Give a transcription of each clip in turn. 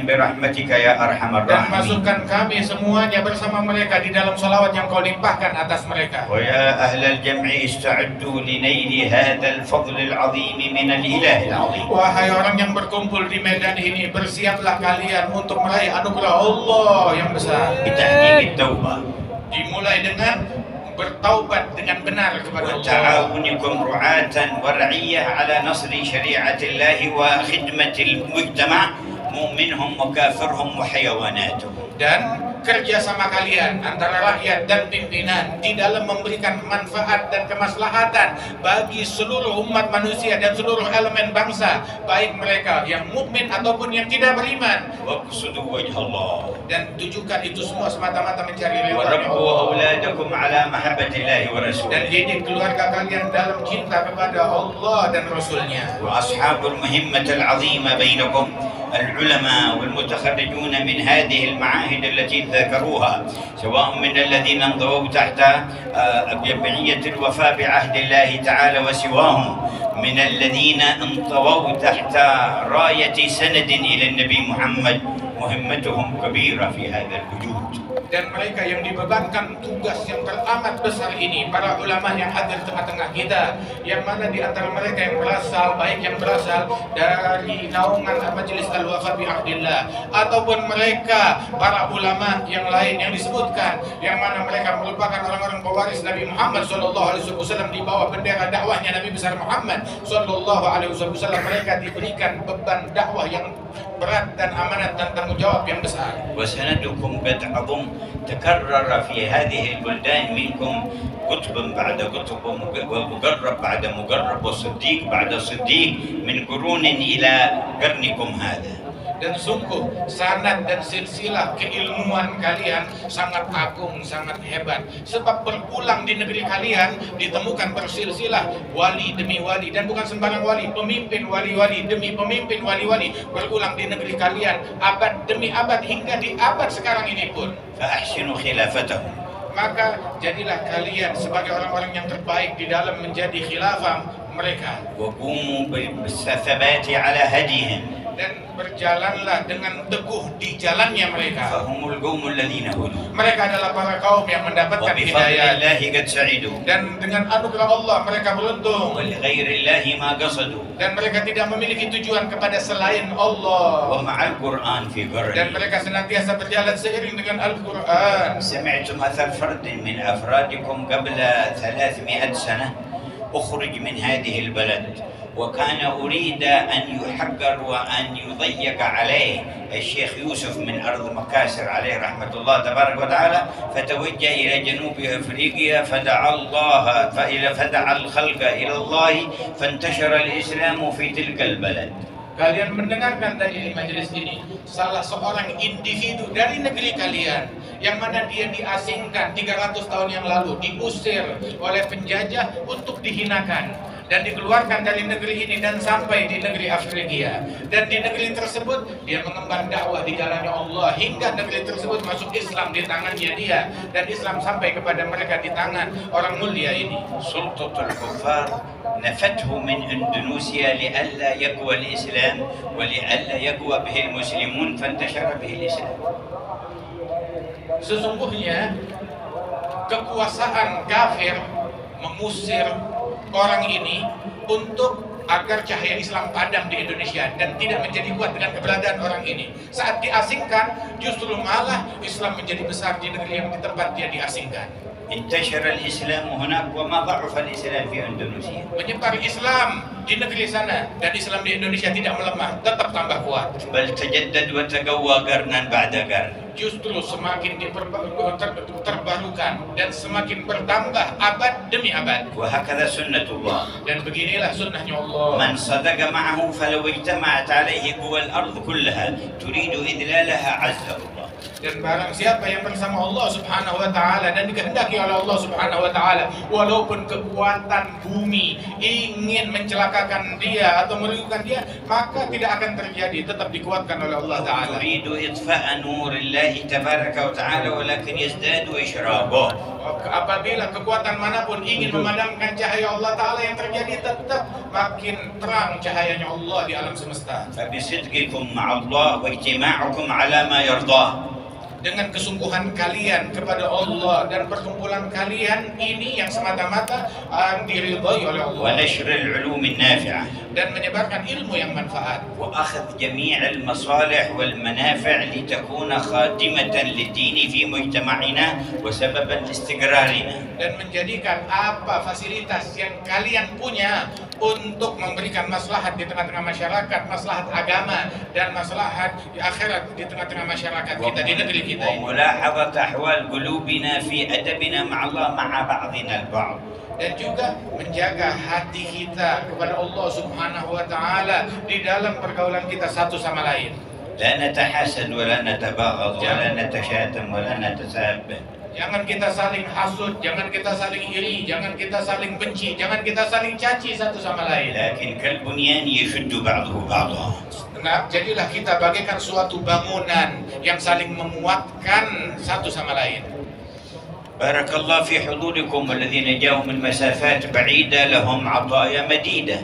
برحمتك يا أرحم Dan الراحمين. masukkan kami semuanya bersama mereka di dalam salawat yang kau limpahkan atas mereka. ويا أهل الجمع استعدوا لنيل هذا الفضل العظيم من الإله العظيم. Wahai orang yang berkumpul di medan ini, bersiaplah kalian untuk meraih anugerah Allah yang besar. بتحقيق التوبة Dimulai dengan bertaubat dengan benar kepada Allah. وتعاونكم رعاة ورعية على نصر شريعة الله وخدمة المجتمع مؤمنهم وكافرهم وحيواناتهم. Dan kerjasama kalian antara rakyat dan pimpinan di dalam memberikan manfaat dan kemaslahatan bagi seluruh umat manusia dan seluruh elemen bangsa, baik mereka yang mukmin ataupun yang tidak beriman. واقصدوا وجه الله Dan tujukan itu semua semata-mata mencari ridha Allah. وربوا أولادكم على محبة الله Dan ورسوله. didik keluarga kalian dalam cinta kepada Allah dan Rasulnya. وأصحاب المهمة العظيمة بينكم العلماء والمتخرجون من هذه المعاهد التي ذكروها، سواء من الذين انضووا تحت جمعية الوفاء بعهد الله تعالى وسواهم، من الذين انطووا تحت راية سند إلى النبي محمد، مهمتهم كبيرة في هذا الوجود. Dan mereka yang dibebankan tugas yang teramat besar ini, para ulama yang hadir tengah-tengah kita, yang mana di antara mereka yang berasal, baik yang berasal dari naungan Majelis Al-Wafa bi Ahdillah, ataupun mereka para ulama yang lain yang disebutkan, yang mana mereka merupakan orang-orang pewaris Nabi Muhammad SAW di bawah bendera dakwahnya Nabi besar Muhammad SAW. Mereka diberikan beban dakwah yang berat dan amanat dan tanggung jawab yang besar. وسندكم قد عظم تكرر في هذه البلدان منكم قطب بعد قطب ومقرب بعد مقرب وصديق بعد صديق من قرون إلى قرنكم هذا. Dan sungguh sanad dan silsilah keilmuan kalian sangat agung, sangat hebat. Sebab berulang di negeri kalian ditemukan bersilsilah wali demi wali, dan bukan sembarang wali, pemimpin wali-wali demi pemimpin wali-wali berulang di negeri kalian abad demi abad hingga di abad sekarang ini pun. فأحسنوا خلافتهم. Maka jadilah kalian sebagai orang-orang yang terbaik di dalam menjadi khilafah mereka. وقوموا بالثبات على هديهم. Dan berjalanlah dengan teguh di jalannya mereka. فهم القوم الذين هدوا. Mereka adalah para kaum yang mendapatkan وبفضل hidayah. الله قد سعدوا. Dan dengan anugerah Allah mereka beruntung. ولغير الله ما قصدوا. Dan mereka tidak memiliki tujuan kepada selain Allah. ومع القرآن في Dan قرنه. mereka senantiasa berjalan seiring dengan Al-Quran. سمعتم أثر فرد من أفرادكم قبل 300 سنة أخرج من هذه البلد وكان أريد أن يحقر وأن يضيق عليه الشيخ يوسف من أرض مكاسر عليه رحمة الله تبارك وتعالى، فتوجه إلى جنوب أفريقيا فدعا الخلق إلى الله فانتشر الإسلام في تلك البلد. Kalian mendengarkan tadi di majelis ini salah seorang individu dari negeri kalian yang mana dia diasingkan 300 tahun yang lalu, diusir oleh penjajah untuk dihinakan dan dikeluarkan dari negeri ini dan sampai di negeri Afrika. Dan di negeri tersebut dia mengemban dakwah di jalannya Allah hingga negeri tersebut masuk Islam di tangannya dia, dan Islam sampai kepada mereka di tangan orang mulia ini. سلطة الكفار نفته من إندونيسيا لئلا يقوى الإسلام ولئلا يقوى به المسلمون فانتشر به الإسلام. Sesungguhnya kekuasaan kafir mengusir orang ini untuk agar cahaya Islam padam di Indonesia dan tidak menjadi kuat dengan keberadaan orang ini. Saat diasingkan, justru malah Islam menjadi besar di negeri yang di tempat dia diasingkan. انتشر الإسلام هناك وما ضعف الإسلام في إندونيسيا. Menyebar Islam di negeri sana dan Islam di Indonesia tidak melemah, tetap tambah kuat. بل تجدد وتقوى قرنا بعد قرن. Justru semakin terbarukan dan semakin bertambah abad demi abad. وهكذا سنة الله. Dan beginilah sunnahnya Allah. من صدق معه فلو اجتمعت عليه قوى الأرض كلها تريد إذلالها عزه الله. Dan barang siapa yang bersama Allah Subhanahu wa taala dan dikehendaki oleh Allah Subhanahu wa taala, walaupun kekuatan bumi ingin mencelakakan dia atau merugikan dia, maka tidak akan terjadi, tetap dikuatkan oleh Allah taala. Turidu itfa'a nurillahi tabaraka wa ta'ala walakin yazdadu isyraqah. Apabila kekuatan manapun ingin memadamkan cahaya Allah taala, yang terjadi tetap makin terang cahayanya Allah di alam semesta. فبصدقكم مع الله واجتماعكم على ما يرضاه. Dengan kesungguhan kalian kepada Allah dan perkumpulan kalian ini yang semata-mata diridhai oleh Allah, ونشر العلوم النافعة, dan menyebarkan ilmu yang manfaat, وأخذ جميع المصالح والمنافع لتكون خاتمة للدين في مجتمعنا وسببا لاستقرارنا. dan menjadikan apa fasilitas yang kalian punya untuk memberikan maslahat di tengah-tengah masyarakat, maslahat agama dan maslahat di akhirat di tengah-tengah masyarakat kita di negeri kita ini. وملاحظة أحوال قلوبنا في أدبنا مع الله مع بعضنا البعض. Dan juga menjaga hati kita kepada Allah Subhanahu wa taala di dalam pergaulan kita satu sama lain. لا نتحاسد ولا نتباغض ولا نتشاتم ولا نتساب. Jangan kita saling hasud, jangan kita saling iri, jangan kita saling benci, jangan kita saling caci satu sama lain. لكن كالبنيان يشد بعضه بعضا. Nah, jadilah kita bagaikan suatu bangunan yang saling menguatkan satu sama lain. بارك الله في حضوركم والذين جاءوا من مسافات بعيدة لهم عطايا مديدة.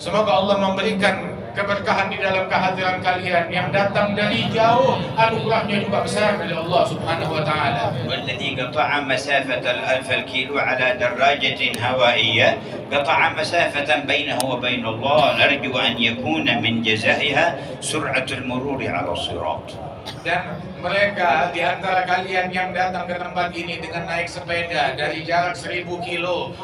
Semoga Allah memberikan keberkahan di dalam kehadiran kalian. Yang datang dari jauh, anugerahnya juga besar dari Allah Subhanahu wa taala. والذي قطع مسافة 1000 الكيلو على دراجة هوائية قطع مسافة بينه وبين الله، نرجو أن يكون من جزائها سرعة المرور على الصراط. Dan mereka di antara kalian yang datang ke tempat ini dengan naik sepeda dari jarak 1000 kilo,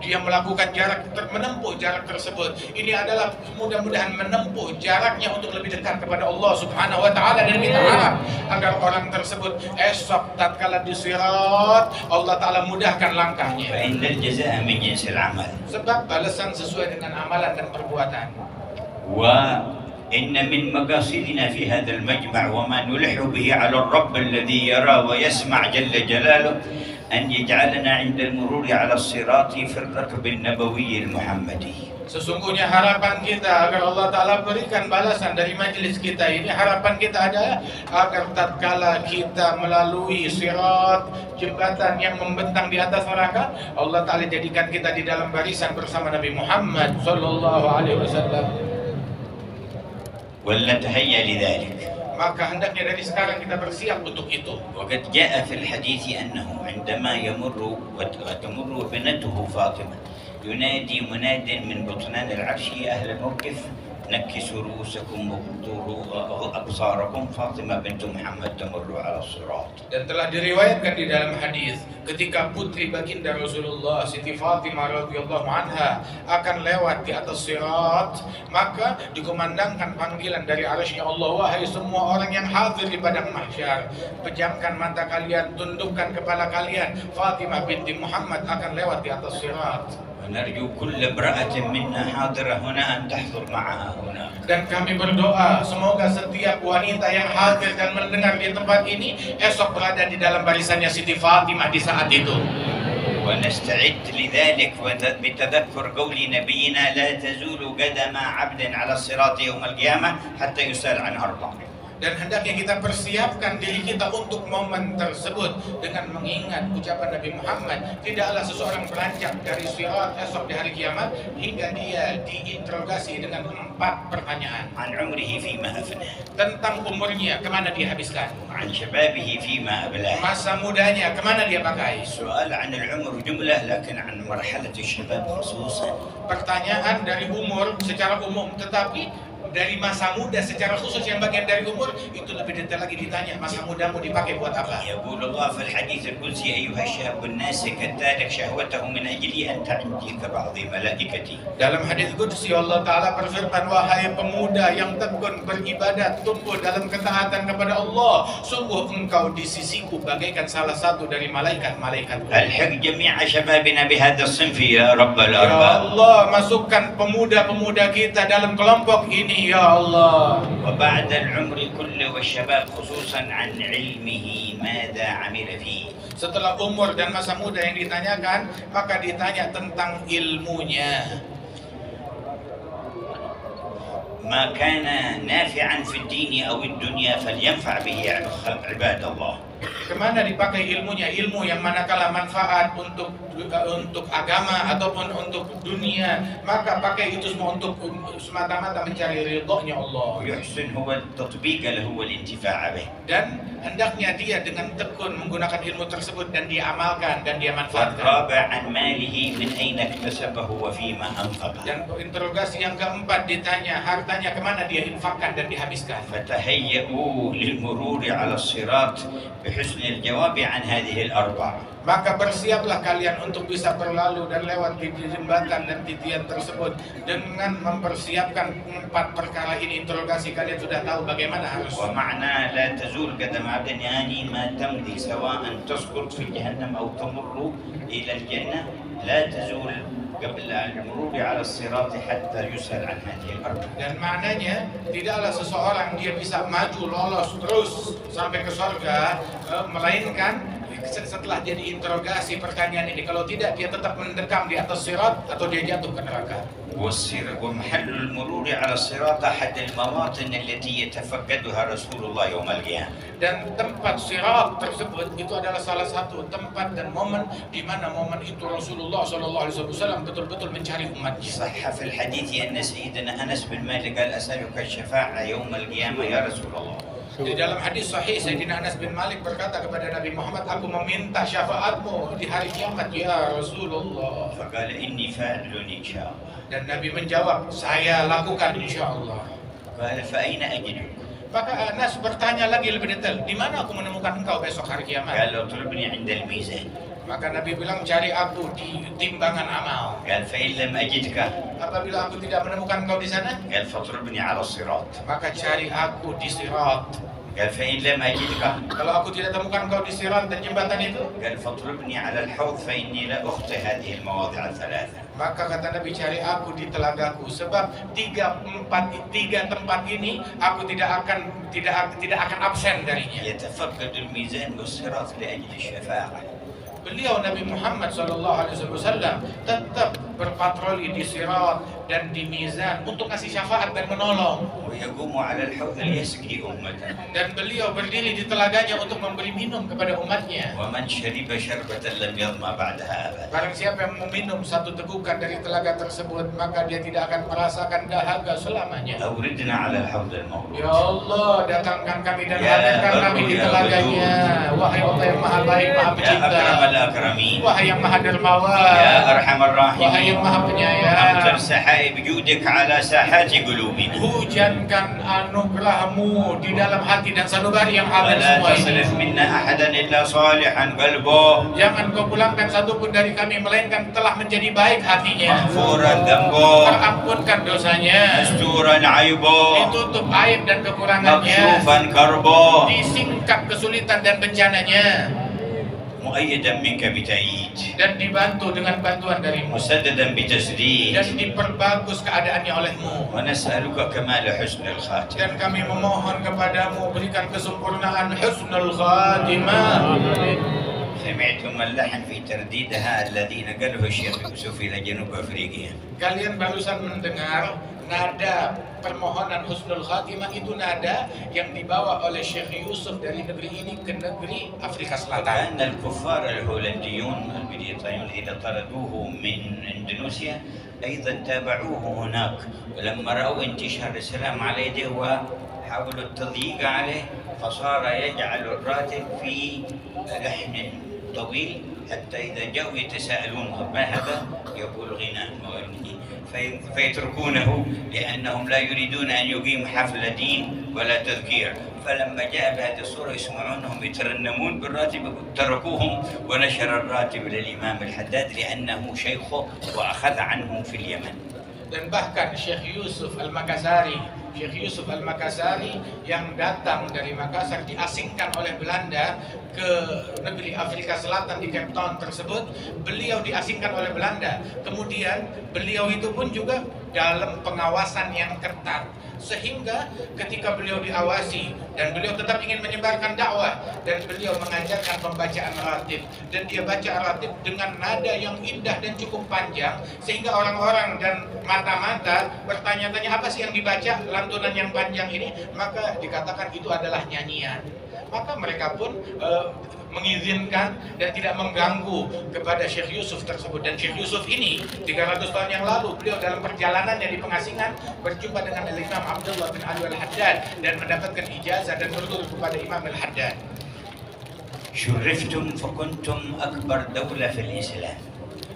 dia melakukan menempuh jarak tersebut. Ini adalah mudah-mudahan menempuh jaraknya untuk lebih dekat kepada Allah Subhanahu wa taala, dan kita harap agar orang tersebut esok tatkala di sirat Allah taala mudahkan langkahnya. فإن الجزاء من جنس العمل. Sebab balasan sesuai dengan amalan dan perbuatan. وإن من مقاصدنا في هذا المجمع وما نلح به على الرب الذي يرى ويسمع جل جلاله أن يجعلنا عند المرور على الصراط في الركب النبوي المحمدي. Sesungguhnya harapan kita agar Allah Ta'ala berikan balasan dari majelis kita ini, harapan kita adalah agar tatkala kita melalui sirat, jembatan yang membentang di atas neraka, Allah Ta'ala jadikan kita di dalam barisan bersama Nabi Muhammad Sallallahu Alaihi Wasallam. ولنتهيأ لذلك. Maka hendaknya dari sekarang kita bersiap untuk itu. وقد جاء في الحديث أنه عندما يمر وتمر ابنته فاطمة ينادي مناد من بطنان العرش يا أهل الموقف نكسوا رؤوسكم وغضوا أبصاركم فاطمة بنت محمد تمر على الصراط. Dan telah diriwayatkan di dalam hadis ketika putri baginda Rasulullah Siti Fatimah radhiyallahu anha akan lewat di atas sirat, maka dikumandangkan panggilan dari arsy Allah, wahai semua orang yang hadir di padang mahsyar, pejamkan mata kalian, tundukkan kepala kalian, Fatimah binti Muhammad akan lewat di atas sirat. ونرجو كل امرأة منا حاضرة هنا أن تحضر معها هنا. Dan kami berdoa semoga setiap wanita yang hadir dan mendengar di tempat ini esok berada di dalam barisannya Siti Fatimah di saat itu. ونستعد لذلك بتذكر قول نبينا لا تزول قدم عبد على الصراط يوم القيامة حتى يسأل عن أربع. Dan hendaknya kita persiapkan diri kita untuk momen tersebut dengan mengingat ucapan Nabi Muhammad, tidaklah seseorang beranjak dari sirat esok di hari kiamat hingga dia diinterogasi dengan 4 pertanyaan. عن عمره فيما أفناه. Tentang umurnya, kemana dia habiskan. عن شبابه فيما أبلاه. Masa mudanya, kemana dia pakai. السؤال عن العمر جملة لكن عن مرحلة الشباب خصوصا. Pertanyaan dari umur secara umum, tetapi dari masa muda secara khusus yang bagian dari umur itu lebih detail lagi ditanya, masa mudamu dipakai buat apa. يقول الله في الحديث القدسي أيها الشاب الناسك التارك شهوته من أجلي أنت عندي كبعض ملائكتي. Dalam hadis qudsi Allah Ta'ala berfirman, wahai pemuda yang tekun beribadat, tumbuh dalam ketaatan kepada Allah, sungguh engkau di sisiku bagaikan salah satu dari malaikat-malaikatku. ألحق جميع شبابنا بهذا الصنف يا رب Ya الأرباب. Allah, masukkan pemuda-pemuda kita dalam kelompok ini kami ya Allah. وبعد العمر كله والشباب خصوصا عن علمه ماذا عمل فيه. Setelah umur dan masa muda yang ditanyakan, maka ditanya tentang ilmunya. ما كان نافعا في الدين أو الدنيا فلينفع به عباد الله. Kemana dipakai ilmunya? Ilmu yang manakala manfaat untuk agama ataupun untuk dunia, maka pakai itu semua untuk semata-mata mencari ridhonya Allah. ويحسن هو التطبيق له والانتفاع به. Dan hendaknya dia dengan tekun menggunakan ilmu tersebut dan dia amalkan dan dia manfaatkan. والرابع عن ماله من أين اكتسبه وفيما أنفقه. Dan interogasi yang keempat ditanya hartanya kemana dia infakkan dan dihabiskan. فتهيئوا للمرور على الصراط بحسن الجواب عن هذه الأربع. Maka bersiaplah kalian untuk bisa berlalu dan lewat di jembatan dan titian tersebut dengan mempersiapkan 4 perkara ini. Interogasi kalian sudah tahu bagaimana harus. ومعنى لا تزول قدم عبد يعني ما تمضي سواء تسقط في جهنم أو تمر إلى الجنة لا تزول قبل المرور على الصراط حتى يسأل عن هذه الأربع. Dan maknanya tidaklah seseorang dia bisa maju lolos terus sampai ke surga melainkan setelah dia diinterogasi pertanyaan ini. Kalau tidak dia tetap mendekam di atas sirat atau dia jatuh ke neraka. ومحل المرور على الصراط أحد المواطن التي يتفقدها رسول الله يوم القيامة. Dan tempat sirat tersebut itu adalah salah satu tempat dan momen di mana momen itu Rasulullah SAW betul-betul mencari umatnya. صح في الحديث أن سيدنا أنس بن مالك قال أسألك الشفاعة يوم القيامة يا رسول الله. Di dalam hadis sahih Sayyidina Anas bin Malik berkata kepada Nabi Muhammad, aku meminta syafaatmu di hari kiamat ya Rasulullah. فقال إني فاعل إن شاء الله. Dan Nabi menjawab, saya lakukan insyaallah. قال فأين أجدك؟ Maka Anas bertanya lagi lebih detail, di mana aku menemukan engkau besok hari kiamat? قال اطلبني عند الميزان. Maka Nabi bilang, cari aku di timbangan amal. قال فإن لم أجدك Apabila aku tidak menemukan engkau di sana, قال فاطلبني على الصراط. maka cari aku di sirat. قال فإن لم أجدك Kalau aku tidak temukan engkau di sirat dan jembatan itu, قال فاطلبني على الحوض فإني لا أخطئ هذه المواضع الثلاثة. maka kata Nabi, cari aku di telagaku, sebab tiga tempat ini aku tidak akan absen darinya. يتفقد الميزان والصراط لأجل الشفاعة. Beliau Nabi Muhammad SAW tetap berpatroli di sirat dan di mizan untuk kasih syafaat dan menolong. ويقوم على الحوض ليسقي أمته. Dan beliau berdiri di telaganya untuk memberi minum kepada umatnya. ومن شرب شربة لم يظمأ بعدها أبدا. Barang siapa yang meminum satu tegukan dari telaga tersebut, maka dia tidak akan merasakan dahaga selamanya. أوردنا على الحوض المورود. Ya Allah, datangkan kami dan Ya hadirkan kami di Barru, ya telaganya. Wahai Allah yang maha baik, maha يا pencipta. أكرم الأكرمين. Wahai yang maha dermawan. يا أرحم Wahai الراحمين. yang maha penyayang. أمطر سحائب جودك على ساحات قلوبنا. Hujankan anugerahmu di dalam hati dan sanubari yang hadir ولا semua تصرف ini. منا أحدا إلا صالحا قلبه. Jangan kau pulangkan satupun dari kami melainkan telah menjadi baik hatinya, مغفورا ذنبه. terampunkan dosanya, مستورا عيبه. ditutup aib dan kekurangannya, مكشوفا كربه. disingkap kesulitan dan bencananya, مؤيدا منك بتأييد. dan dibantu dengan bantuan darimu, مسددا بتسديد. dan diperbagus keadaannya olehmu. ونسألك كمال حسن الخاتم. Dan kami memohon kepadamu, berikan kesempurnaan husnul khatimah. سمعتم اللحن في ترديدها الذي نقله الشيخ يوسف إلى جنوب أفريقيا. Kalian barusan mendengar nada permohonan husnul khatimah, itu nada yang dibawa oleh Syekh Yusuf dari negeri ini ke negeri Afrika Selatan. كأن الكفار الهولنديون البريطانيون إذا طردوه من إندونيسيا أيضا تابعوه هناك، ولما رأوا انتشار السلام على يده وحاولوا التضييق عليه فصار يجعل الراتب في لحن طويل حتى إذا جاءوا يتساءلون ما هذا يقول غناء فيتركونه لأنهم لا يريدون أن يقيم حفل دين ولا تذكير. فلما جاء بهذه الصورة يسمعونهم يترنمون بالراتب تركوهم ونشر الراتب للإمام الحداد لأنه شيخه وأخذ عنه في اليمن. Dan bahkan Syekh Yusuf Al-Makassari yang datang dari Makassar diasingkan oleh Belanda ke negeri Afrika Selatan di Cape Town tersebut. Beliau diasingkan oleh Belanda. Kemudian beliau itu pun juga dalam pengawasan yang ketat, sehingga ketika beliau diawasi dan beliau tetap ingin menyebarkan dakwah, dan beliau mengajarkan pembacaan ratib, dan dia baca ratib dengan nada yang indah dan cukup panjang, sehingga orang-orang dan mata-mata bertanya-tanya apa sih yang dibaca lantunan yang panjang ini, maka dikatakan itu adalah nyanyian. Maka mereka pun mengizinkan dan tidak mengganggu kepada Syekh Yusuf tersebut. Dan Syekh Yusuf ini 300 tahun yang lalu beliau dalam perjalanannya di pengasingan berjumpa dengan Imam Abdullah bin Ali Al-Haddad dan mendapatkan ijazah dan berguru kepada Imam Al-Haddad. شرفتم فكنتم أكبر دولة في الإسلام.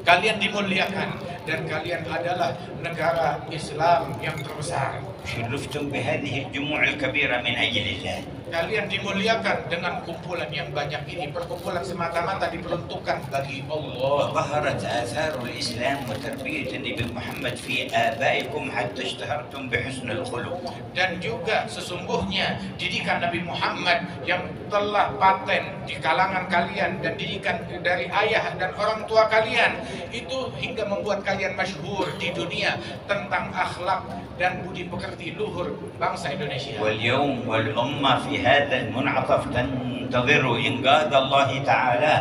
Kalian dimuliakan dan kalian adalah negara Islam yang terbesar. شرفتم بهذه الجموع الكبيرة من أجل الله. Kalian dimuliakan dengan kumpulan yang banyak ini. Perkumpulan semata-mata diperuntukkan bagi Allah. وظهرت آثار الإسلام وتربية النبي محمد في آبائكم حتى اشتهرتم بحسن الخلق. Dan juga sesungguhnya didikan Nabi Muhammad yang telah paten di kalangan kalian dan didikan dari ayah dan orang tua kalian itu hingga membuat kalian masyhur di dunia tentang akhlak dan budi pekerti luhur bangsa Indonesia. واليوم والأمة في هذا المنعطف تنتظر إنقاذ الله تعالى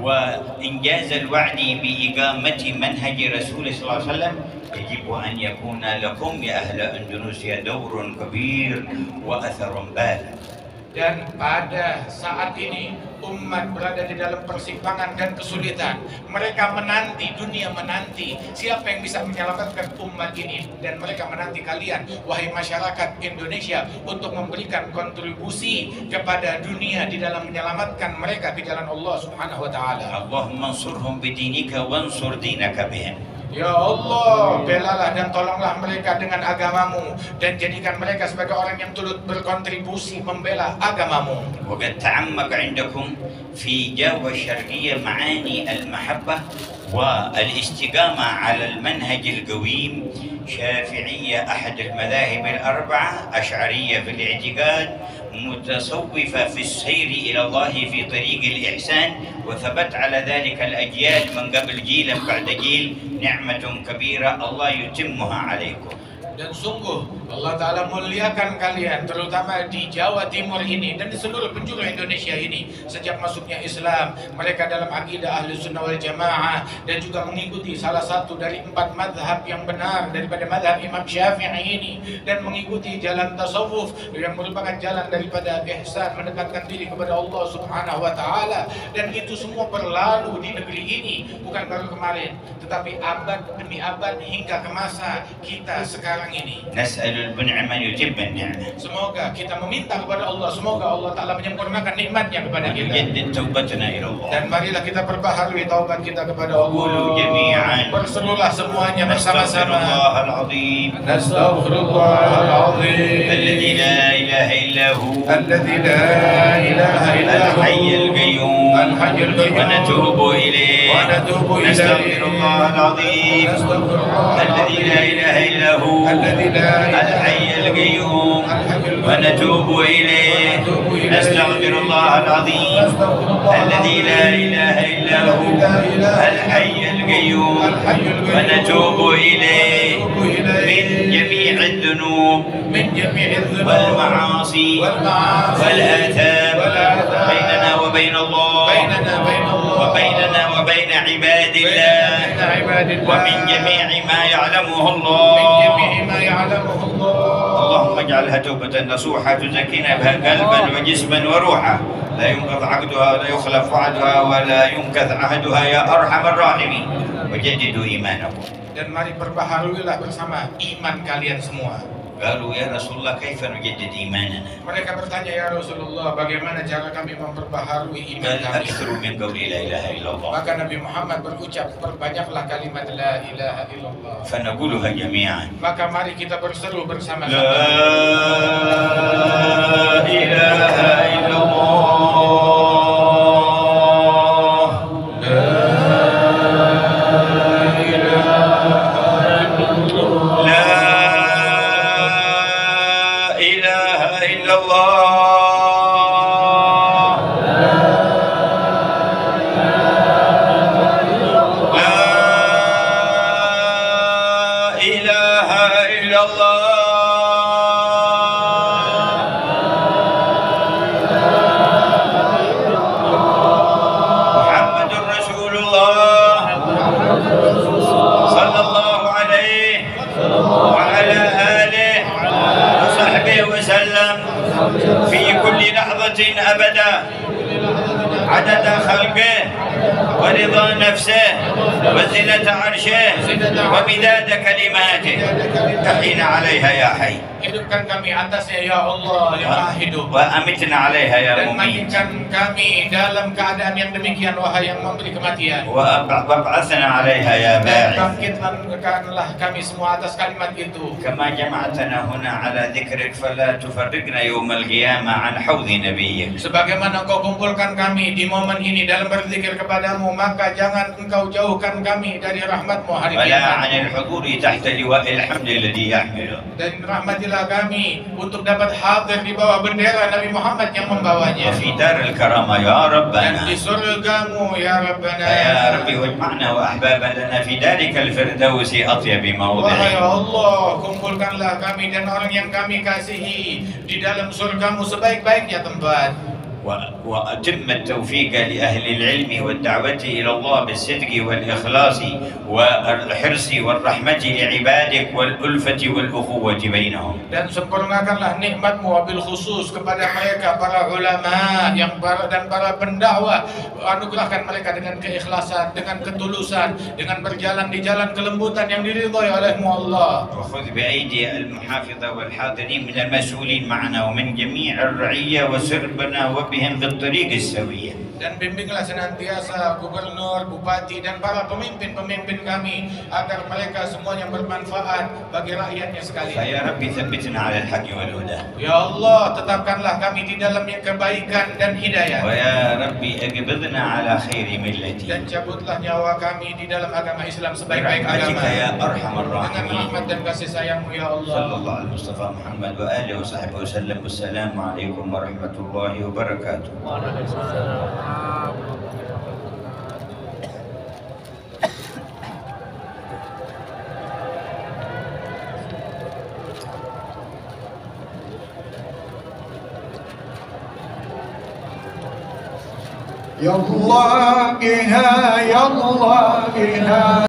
وإنجاز الوعد بإقامة منهج رسول صلى الله عليه وسلم. يجب أن يكون لكم يا أهل إندونيسيا دور كبير وأثر بالغ. Dan pada saat ini umat berada di dalam persimpangan dan kesulitan. Mereka menanti, dunia menanti siapa yang bisa menyelamatkan umat ini, dan mereka menanti kalian wahai masyarakat Indonesia untuk memberikan kontribusi kepada dunia di dalam menyelamatkan mereka ke jalan Allah Subhanahu wa taala. Allahumma ansurhum bidinika wansur dinaka bihim. Ya Allah, belalah dan tolonglah mereka dengan agamamu, dan jadikan mereka sebagai orang yang turut berkontribusi membela agamamu. وقد تعمق عندكم في جاوة الشرقية معاني المحبة والاستقامة على المنهج القويم. شافعية أحد المذاهب الأربعة، أشعرية في الاعتقاد، متصوفة في السير إلى الله في طريق الإحسان، وثبت على ذلك الأجيال من قبل جيلا بعد جيل. نعمة كبيرة الله يتمها عليكم. Dan sungguh Allah Ta'ala muliakan kalian, terutama di Jawa Timur ini dan di seluruh penjuru Indonesia ini. Sejak masuknya Islam, mereka dalam akidah Ahlu Sunnah wal Jamaah dan juga mengikuti salah satu dari 4 madhab yang benar daripada madhab Imam Syafi'i ini, dan mengikuti jalan tasawuf yang merupakan jalan daripada ihsan, mendekatkan diri kepada Allah Subhanahu wa Ta'ala. Dan itu semua berlalu di negeri ini, bukan baru kemarin, tetapi abad demi abad hingga ke masa kita sekarang ini. نسأل المنعم أن يتم النعمة. Semoga kita meminta kepada Allah, semoga Allah Ta'ala menyempurnakan nikmatnya kepada kita. ونجدد توبتنا إلى الله. Dan marilah kita perbaharui taubat kita kepada Allah. وقولوا جميعا Berserulah semuanya نستغفر bersama-sama. الله العظيم Nastaghfirullahaladzim الذي لا إله إلا هو الذي لا إله إلا هو الحي القيوم الحي القيوم ونتوب إليه ونتوب إليه نستغفر الله العظيم نستغفر الله الذي لا إله إلا هو الذي لا إله الحي القيوم ونتوب إليه نستغفر الله العظيم الذي لا إله إلا هو الحي القيوم ونتوب إليه من جميع الذنوب من جميع الذنوب والمعاصي والآثام بيننا وبين الله وبيننا وبين عباد الله ومن جميع ما يعلمه الله. اللهم اجعلها توبة نصوحة تزكينا بها قلبا وجسما وروحا، لا ينقض عقدها ولا يخلف وعدها ولا ينكث عهدها يا أرحم الراحمين. وجددوا إيمانكم. Dan mari perbaharuilah bersama iman kalian semua. قالوا يا رسول الله كيف نجدد إيماننا؟ Mereka bertanya, ya Rasulullah, bagaimana cara kami memperbaharui iman قال kami? أكثروا من قول لا إله إلا الله. Maka Nabi Muhammad berucap, perbanyaklah kalimat la ilaha illallah. فنقولها جميعا. Maka mari kita berseru bersama-sama. لا إله إلا الله. إله لحظة أبدا عدد خلقه ورضا نفسه وزنة عرشه ومداد كلماته. أحينا عليها يا حي Hidupkan kami atasnya ya Allah yang Maha Hidup. وأمتنا عليها يا Dan مميت matikan kami dalam keadaan yang demikian wahai yang memberi kematian. وابعثنا عليها يا Dan باعث bangkitkanlah kami semua atas kalimat itu. كما جمعتنا هنا على ذكرك فلا تفرقنا يوم القيامة عن حوض نبيك. Sebagaimana Engkau kumpulkan kami di momen ini dalam berzikir kepadamu, maka jangan Engkau jauhkan kami dari rahmat-Mu hari ولا kiamat. عن الحضور تحت لواء الحمد الذي يحمله. Dan rahmatilah kami untuk dapat hadir di bawah bendera Nabi Muhammad yang membawanya. وفي دار الكرامة يا Dan ربنا di surgamu ya Rabbana. يا ربي واجمعنا وأحبابا لنا في دارك الفردوس أطيب Wahai موضع. Allah, kumpulkanlah kami dan orang yang kami kasihi di dalam surgamu sebaik-baiknya tempat. وأتم التوفيق لأهل العلم والدعوة إلى الله بالصدق والإخلاص والحرص والرحمة لعبادك والألفة والأخوة بينهم. Dan sempurnakanlah nikmat-Mu wabil khusus kepada mereka para ulama dan para pendakwah. Anugerahkan mereka dengan keikhlasan, dengan ketulusan, dengan berjalan di jalan kelembutan yang diridhai oleh-Mu Allah. وخذ بأيدي المحافظة والحاضرين من المسؤولين معنا ومن جميع الرعية وسربنا وبهم في الطريق السوية. Dan bimbinglah senantiasa gubernur, bupati, dan para pemimpin-pemimpin kami agar mereka semuanya bermanfaat bagi rakyatnya sekalian. فيا ربي ثبتنا على الحق والهدى. Ya Allah, tetapkanlah kami di dalam kebaikan dan hidayah. ويا ربي اقبضنا على خير ملتي. Dan cabutlah nyawa kami di dalam agama Islam sebaik-baik برحمتك agama. يا أرحم Dengan الراحمين. rahmat dan kasih sayang-Mu ya صلى Allah. الله على المصطفى محمد وآله وصحبه وسلم. والسلام عليكم ورحمة الله وبركاته. يا الله بها يا الله بها